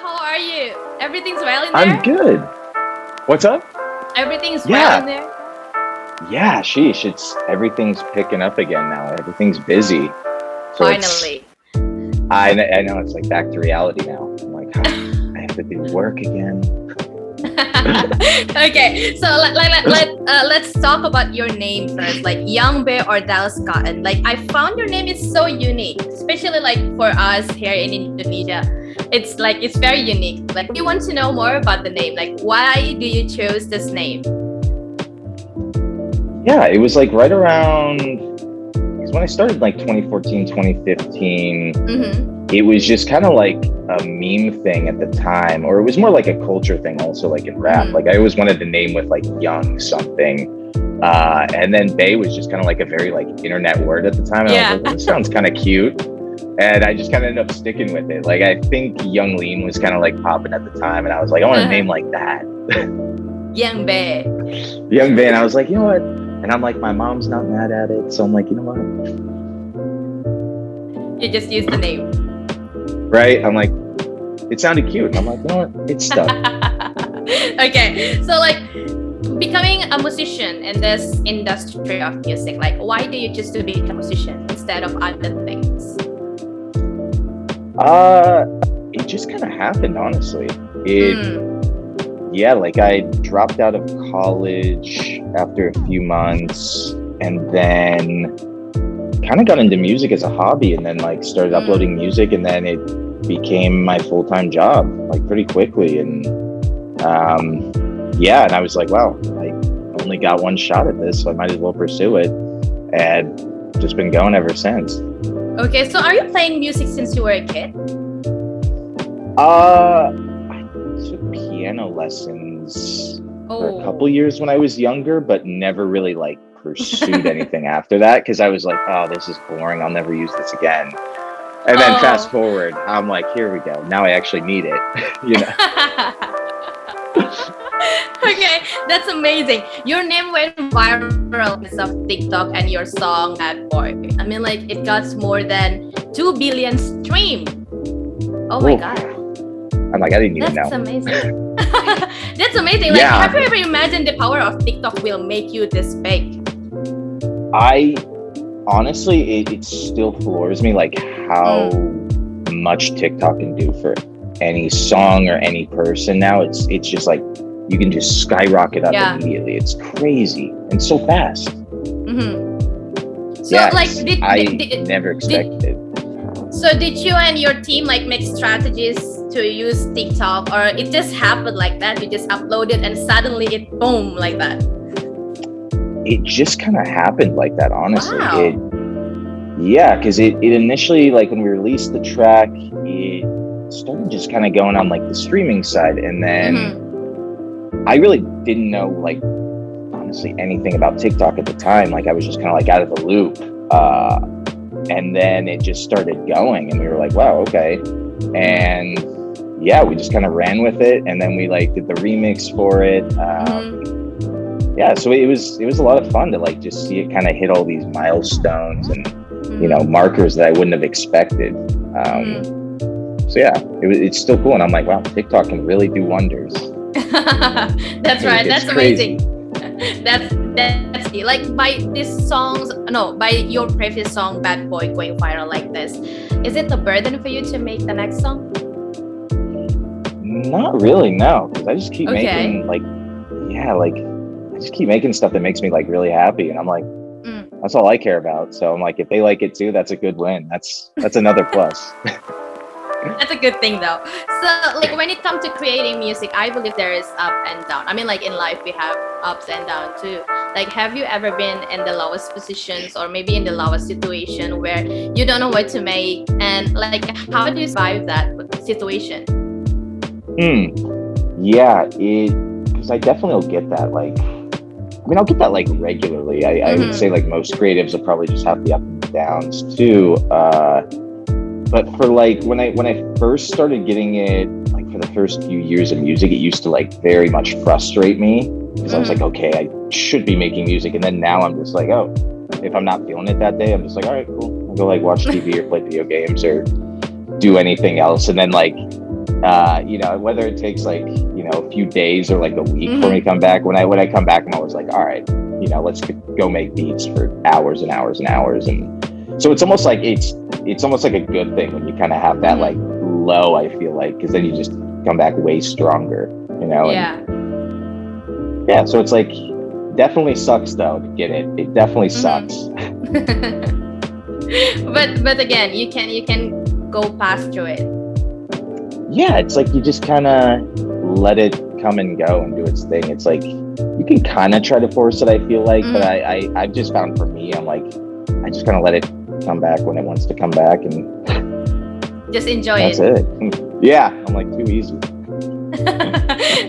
How are you? Everything's well in I'm there? good. What's up? Everything's well in Yeah, there? yeah, sheesh. It's everything's picking up again now. Everything's busy. So it's Finally. I know it's like back to reality now. I'm like, I have to do work again. Okay, so let's talk about your name first, like Young Bear or Dallas Cotton. Like I found your name is so unique, especially like for us here in Indonesia. It's very unique. Like we want to know more about the name. Like why do you choose this name? Yeah, it was like right around because when I started like 2014, 2015, Mm-hmm. it was just kind of like a meme thing at the time, or it was more like a culture thing also like in rap. Mm-hmm. Like I always wanted to name with like young something. And then Bay was just kind of like a very like internet word at the time. And I was Yeah. like, well, this sounds kind of cute. And I just kind of ended up sticking with it. Like I think Young Lean was kind of like popping at the time. And I was like, I want a name Uh-huh. like that. Young Bear. Young Bay. And I was like, you know what? And I'm like, my mom's not mad at it. So I'm like, you know what? You just use the name. Right? I'm like, it sounded cute. And I'm like, you know what? It's stuck. Okay, so like becoming a musician in this industry of music, like why do you choose to become a musician instead of other things? Uh, it just kind of happened, honestly. It, Mm, yeah, like I dropped out of college after a few months and then kind of got into music as a hobby and then like started mm. uploading music and then it became my full-time job like pretty quickly. And yeah, and I was like, wow, I only got one shot at this, so I might as well pursue it. And just been going ever since. Okay, so are you playing music since you were a kid? I took piano lessons for a couple Oh, years when I was younger, but never really like pursued anything after that because I was like, oh, this is boring. I'll never use this again. And then fast oh. forward, I'm like, here we go. Now I actually need it. you know? Okay, that's amazing. Your name went viral because of TikTok and your song Bad Boy. I mean, like it got more than 2 billion stream. Oh my Oof. god. I'm like, I didn't even That's know. amazing. That's amazing. Like, Yeah, have you ever imagined the power of TikTok will make you this big? I honestly, it still floors me like how Mm, much TikTok can do for any song or any person now. It's just like you can just skyrocket up yeah. immediately. It's crazy and so fast. Mm-hmm. So, like, Yes, I never did expected it. so did you and your team like make strategies to use TikTok, or it just happened like that? You just uploaded and suddenly it boom like that. It just kind of happened like that, honestly. Wow. Yeah, because it initially, like when we released the track, it started just kind of going on like the streaming side. And then Mm-hmm. I really didn't know like honestly anything about TikTok at the time. Like I was just kind of like out of the loop. And then it just started going and we were like, wow, okay. And yeah, we just kind of ran with it. And then we like did the remix for it. Mm-hmm. Yeah, so it was a lot of fun to like just see it kind of hit all these milestones and Mm-hmm. markers that I wouldn't have expected. Um, Mm-hmm. so yeah, it's still cool, and I'm like, wow, TikTok can really do wonders. That's right. It's That's crazy. amazing. That's it. Like by this songs, no, by your previous song "Bad Boy" going viral like this, is it a burden for you to make the next song? Not really, no, because I just keep Okay. making like, yeah, like I just keep making stuff that makes me like really happy, and I'm like, Mm. that's all I care about. So I'm like, if they like it too, that's a good win. That's another plus. That's a good thing though. So like when it comes to creating music, I believe there is up and down. I mean like in life we have ups and downs too. Like have you ever been in the lowest positions or maybe in the lowest situation where you don't know what to make, and like how do you survive that situation? Hmm. Yeah, it because I definitely will get that. Like, I mean, I'll get that like regularly. I would say Mm-hmm. like most creatives will probably just have the up and downs too. But for like when I first started getting it, like for the first few years of music, it used to like very much frustrate me because I was like, Mm-hmm. okay, I should be making music, and then now I'm just like, oh, if I'm not feeling it that day, I'm just like, all right, cool, I'll go like watch TV or play video games or do anything else, and then like You know, whether it takes like, you know, a few days or like a week for me to come back. When I come back, I'm always like, all right, you know, let's go make beats for hours and hours and hours. And so it's almost like it's almost like a good thing when you kind of have that like low, I feel like, because then you just come back way stronger, you know? Yeah. And yeah, so it's like definitely sucks though to get it. It definitely sucks. but again, you can go past through it. Yeah, it's like you just kind of let it come and go and do its thing. It's like you can kind of try to force it, I feel like, but I've just found for me, I'm like, I just kind of let it come back when it wants to come back, and just enjoy that's it. Yeah, I'm like too easy.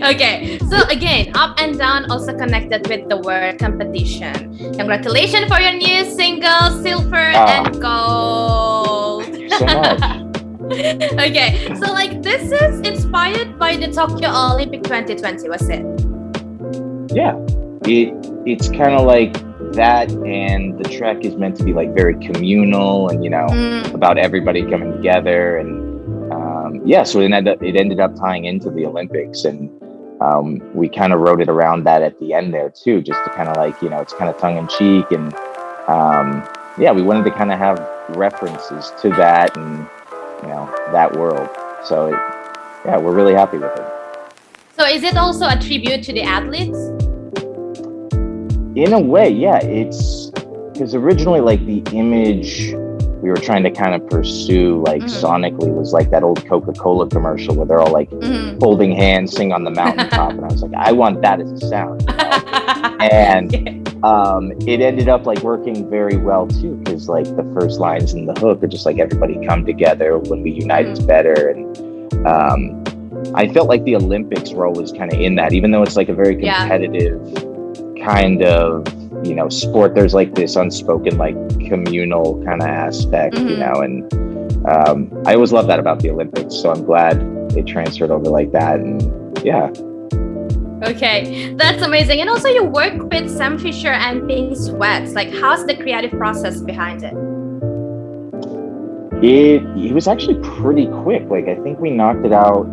Okay, so again, up and down also connected with the word competition. Congratulations for your new single, Silver and Gold. Thank you so much. Okay, so like this is inspired by the Tokyo Olympic 2020, was it? Yeah, it's kind of like that, and the track is meant to be like very communal and, you know, about everybody coming together, and yeah, so it ended up tying into the Olympics, and we kind of wrote it around that at the end there too, just to kind of like, you know, it's kind of tongue in cheek, and yeah, we wanted to kind of have references to that and, you know, that world. So yeah, we're really happy with it. So is it also a tribute to the athletes? In a way, yeah. It's because originally, like, the image we were trying to kind of pursue, like, sonically, was like that old Coca-Cola commercial where they're all like holding hands, sing on the mountaintop, and I was like, I want that as a sound, you know? And it ended up like working very well too, because like the first lines in the hook are just like, everybody come together, when we unite it's better. And I felt like the Olympics role was kind of in that, even though it's like a very competitive kind of, you know, sport, there's like this unspoken like communal kind of aspect, you know, and I always love that about the Olympics, so I'm glad it transferred over like that. And yeah. Okay, that's amazing. And also you work with Sam Fisher and Pink Sweats. Like, how's the creative process behind it? It was actually pretty quick. Like, I think we knocked it out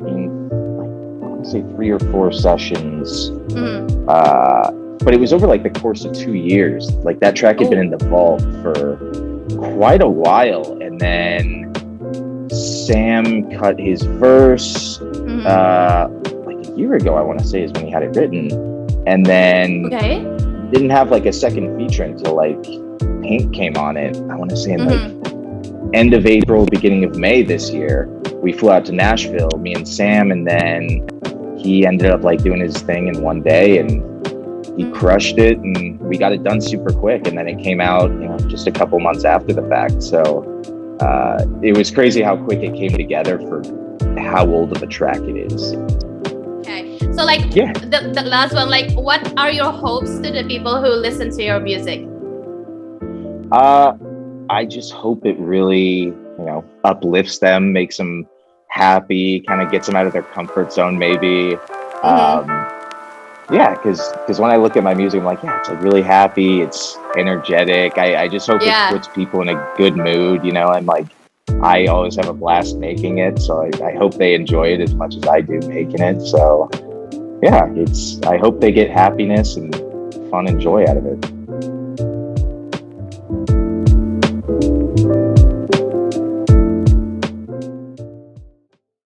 in, like, I want to say 3 or 4 sessions. But it was over like the course of 2 years. Like, that track had been in the vault for quite a while, and then Sam cut his verse like a year ago, I want to say, is when he had it written, and then didn't have like a second feature until like Pink came on it, I want to say in like end of April, beginning of May this year. We flew out to Nashville, me and Sam, and then he ended up like doing his thing in one day, and he crushed it, and we got it done super quick. And then it came out, you know, just a couple months after the fact. So it was crazy how quick it came together for how old of a track it is. Okay, so like the last one, like, what are your hopes to the people who listen to your music? I just hope it really, you know, uplifts them, makes them happy, kind of gets them out of their comfort zone, maybe. Yeah, because when I look at my music, I'm like, yeah, it's like really happy, it's energetic. I just hope it puts people in a good mood, you know, and like, I always have a blast making it, so I hope they enjoy it as much as I do making it. So yeah, I hope they get happiness and fun and joy out of it.